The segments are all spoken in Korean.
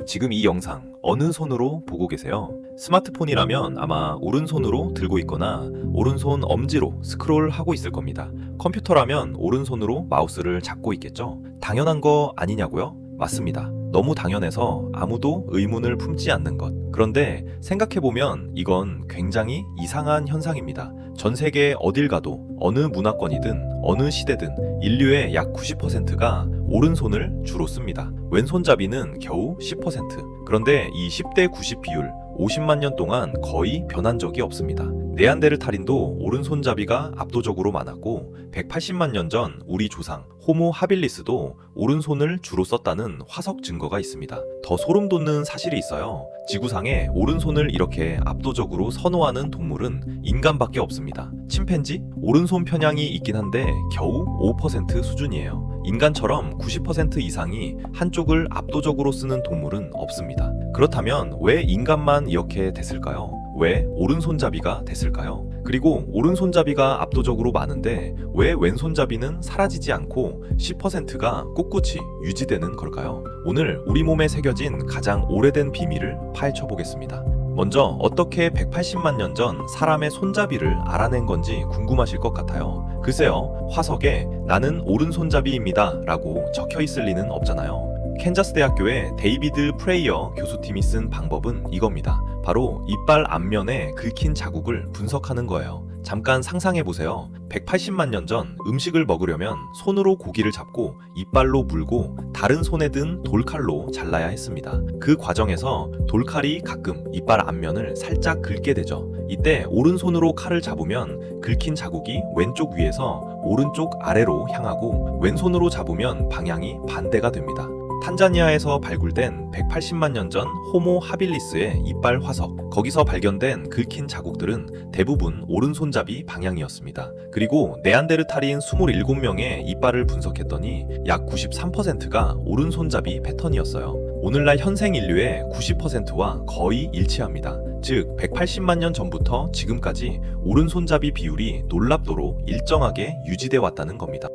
지금 이 영상 어느 손으로 보고 계세요? 스마트폰이라면 아마 오른손으로 들고 있거나 오른손 엄지로 스크롤하고 있을 겁니다. 컴퓨터라면 오른손으로 마우스를 잡고 있겠죠? 당연한 거 아니냐고요? 맞습니다. 너무 당연해서 아무도 의문을 품지 않는 것. 그런데 생각해보면 이건 굉장히 이상한 현상입니다. 전 세계 어딜 가도 어느 문화권이든 어느 시대든 인류의 약 90%가 오른손을 주로 씁니다. 왼손잡이는 겨우 10%. 그런데 이 10대 90 비율 50만 년 동안 거의 변한 적이 없습니다. 네안데르탈인도 오른손잡이가 압도적으로 많았고 180만 년 전 우리 조상 호모 하빌리스도 오른손을 주로 썼다는 화석 증거가 있습니다. 더 소름 돋는 사실이 있어요. 지구상에 오른손을 이렇게 압도적으로 선호하는 동물은 인간밖에 없습니다. 침팬지? 오른손 편향이 있긴 한데 겨우 5% 수준이에요. 인간처럼 90% 이상이 한쪽을 압도적으로 쓰는 동물은 없습니다. 그렇다면 왜 인간만 이렇게 됐을까요? 왜 오른손잡이가 됐을까요? 그리고 오른손잡이가 압도적으로 많은데 왜 왼손잡이는 사라지지 않고 10%가 꿋꿋이 유지되는 걸까요? 오늘 우리 몸에 새겨진 가장 오래된 비밀을 파헤쳐 보겠습니다. 먼저 어떻게 180만 년 전 사람의 손잡이를 알아낸 건지 궁금하실 것 같아요. 글쎄요, 화석에 나는 오른손잡이입니다 라고 적혀 있을 리는 없잖아요. 캔자스 대학교의 데이비드 프레이어 교수팀이 쓴 방법은 이겁니다. 바로 이빨 앞면에 긁힌 자국을 분석하는 거예요. 잠깐 상상해보세요. 180만 년 전 음식을 먹으려면 손으로 고기를 잡고 이빨로 물고 다른 손에 든 돌칼로 잘라야 했습니다. 그 과정에서 돌칼이 가끔 이빨 앞면을 살짝 긁게 되죠. 이때 오른손으로 칼을 잡으면 긁힌 자국이 왼쪽 위에서 오른쪽 아래로 향하고 왼손으로 잡으면 방향이 반대가 됩니다. 탄자니아에서 발굴된 180만 년 전 호모 하빌리스의 이빨 화석, 거기서 발견된 긁힌 자국들은 대부분 오른손잡이 방향이었습니다. 그리고 네안데르탈인 27명의 이빨을 분석했더니 약 93%가 오른손잡이 패턴이었어요. 오늘날 현생 인류의 90%와 거의 일치합니다. 즉 180만 년 전부터 지금까지 오른손잡이 비율이 놀랍도록 일정하게 유지돼 왔다는 겁니다.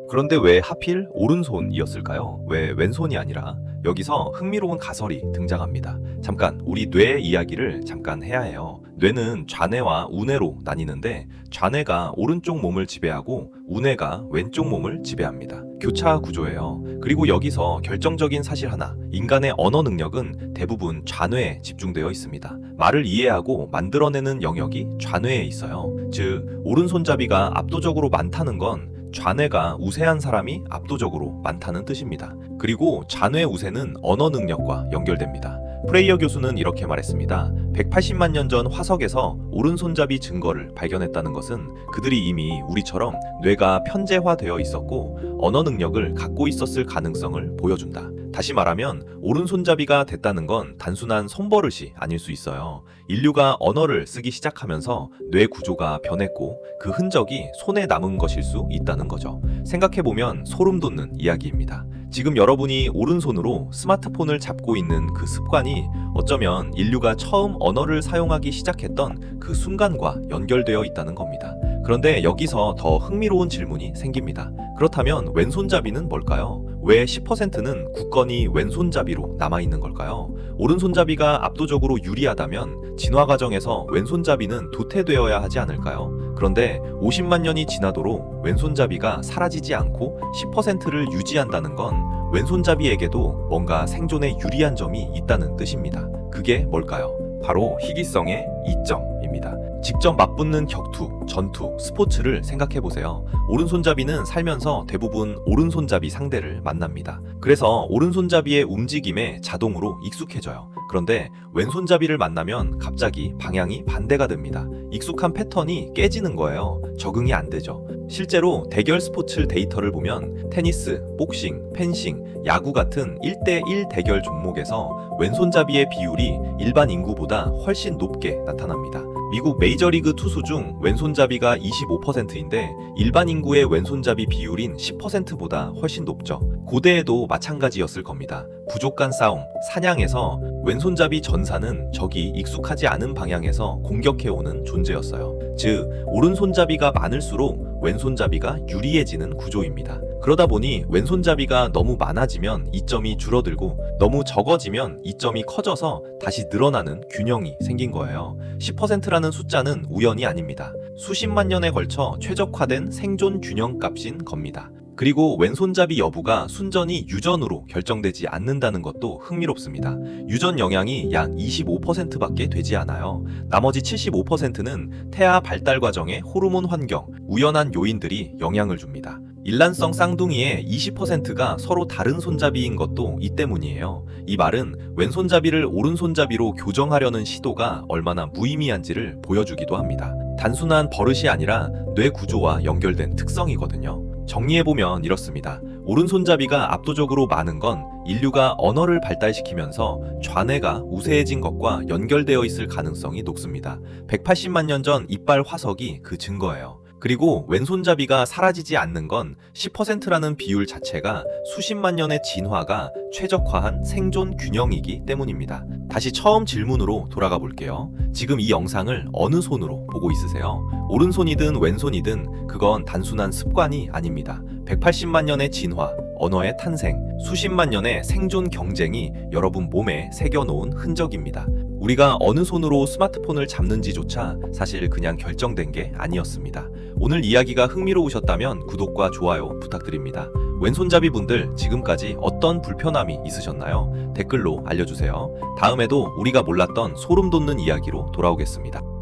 그런데 왜 하필 오른손이었을까요? 왜 왼손이 아니라? 여기서 흥미로운 가설이 등장합니다. 잠깐 우리 뇌 이야기를 잠깐 해야 해요. 뇌는 좌뇌와 우뇌로 나뉘는데 좌뇌가 오른쪽 몸을 지배하고 우뇌가 왼쪽 몸을 지배합니다. 교차 구조예요. 그리고 여기서 결정적인 사실 하나, 인간의 언어 능력은 대부분 좌뇌에 집중되어 있습니다. 말을 이해하고 만들어내는 영역이 좌뇌에 있어요. 즉 오른손잡이가 압도적으로 많다는 건 좌뇌가 우세한 사람이 압도적으로 많다는 뜻입니다. 그리고 좌뇌 우세는 언어 능력과 연결됩니다. 프레이어 교수는 이렇게 말했습니다. 180만 년 전 화석에서 오른손잡이 증거를 발견했다는 것은 그들이 이미 우리처럼 뇌가 편재화되어 있었고 언어 능력을 갖고 있었을 가능성을 보여준다. 다시 말하면 오른손잡이가 됐다는 건 단순한 손버릇이 아닐 수 있어요. 인류가 언어를 쓰기 시작하면서 뇌 구조가 변했고 그 흔적이 손에 남은 것일 수 있다는 거죠. 생각해보면 소름 돋는 이야기입니다. 지금 여러분이 오른손으로 스마트폰을 잡고 있는 그 습관이 어쩌면 인류가 처음 언어를 사용하기 시작했던 그 순간과 연결되어 있다는 겁니다. 그런데 여기서 더 흥미로운 질문이 생깁니다. 그렇다면 왼손잡이는 뭘까요? 왜 10%는 굳건히 왼손잡이로 남아있는 걸까요? 오른손잡이가 압도적으로 유리하다면 진화 과정에서 왼손잡이는 도태되어야 하지 않을까요? 그런데 50만 년이 지나도록 왼손잡이가 사라지지 않고 10%를 유지한다는 건 왼손잡이에게도 뭔가 생존에 유리한 점이 있다는 뜻입니다. 그게 뭘까요? 바로 희귀성의 이점입니다. 직접 맞붙는 격투, 전투, 스포츠를 생각해보세요. 오른손잡이는 살면서 대부분 오른손잡이 상대를 만납니다. 그래서 오른손잡이의 움직임에 자동으로 익숙해져요. 그런데 왼손잡이를 만나면 갑자기 방향이 반대가 됩니다. 익숙한 패턴이 깨지는 거예요. 적응이 안 되죠. 실제로 대결 스포츠 데이터를 보면 테니스, 복싱, 펜싱, 야구 같은 1대1 대결 종목에서 왼손잡이의 비율이 일반 인구보다 훨씬 높게 나타납니다. 미국 메이저리그 투수 중 왼손잡이가 25%인데 일반 인구의 왼손잡이 비율인 10%보다 훨씬 높죠. 고대에도 마찬가지였을 겁니다. 부족 간 싸움, 사냥에서 왼손잡이 전사는 적이 익숙하지 않은 방향에서 공격해오는 존재였어요. 즉, 오른손잡이가 많을수록 왼손잡이가 유리해지는 구조입니다. 그러다 보니 왼손잡이가 너무 많아지면 이점이 줄어들고 너무 적어지면 이점이 커져서 다시 늘어나는 균형이 생긴 거예요. 10%라는 숫자는 우연이 아닙니다. 수십만 년에 걸쳐 최적화된 생존 균형 값인 겁니다. 그리고 왼손잡이 여부가 순전히 유전으로 결정되지 않는다는 것도 흥미롭습니다. 유전 영향이 약 25%밖에 되지 않아요. 나머지 75%는 태아 발달 과정의 호르몬 환경, 우연한 요인들이 영향을 줍니다. 일란성 쌍둥이의 20%가 서로 다른 손잡이인 것도 이 때문이에요. 이 말은 왼손잡이를 오른손잡이로 교정하려는 시도가 얼마나 무의미한지를 보여주기도 합니다. 단순한 버릇이 아니라 뇌 구조와 연결된 특성이거든요. 정리해보면 이렇습니다. 오른손잡이가 압도적으로 많은 건 인류가 언어를 발달시키면서 좌뇌가 우세해진 것과 연결되어 있을 가능성이 높습니다. 180만 년 전 이빨 화석이 그 증거예요. 그리고 왼손잡이가 사라지지 않는 건 10%라는 비율 자체가 수십만 년의 진화가 최적화한 생존 균형이기 때문입니다. 다시 처음 질문으로 돌아가 볼게요. 지금 이 영상을 어느 손으로 보고 있으세요? 오른손이든 왼손이든 그건 단순한 습관이 아닙니다. 180만 년의 진화, 언어의 탄생, 수십만 년의 생존 경쟁이 여러분 몸에 새겨놓은 흔적입니다. 우리가 어느 손으로 스마트폰을 잡는지조차 사실 그냥 결정된 게 아니었습니다. 오늘 이야기가 흥미로우셨다면 구독과 좋아요 부탁드립니다. 왼손잡이 분들 지금까지 어떤 불편함이 있으셨나요? 댓글로 알려주세요. 다음에도 우리가 몰랐던 소름 돋는 이야기로 돌아오겠습니다.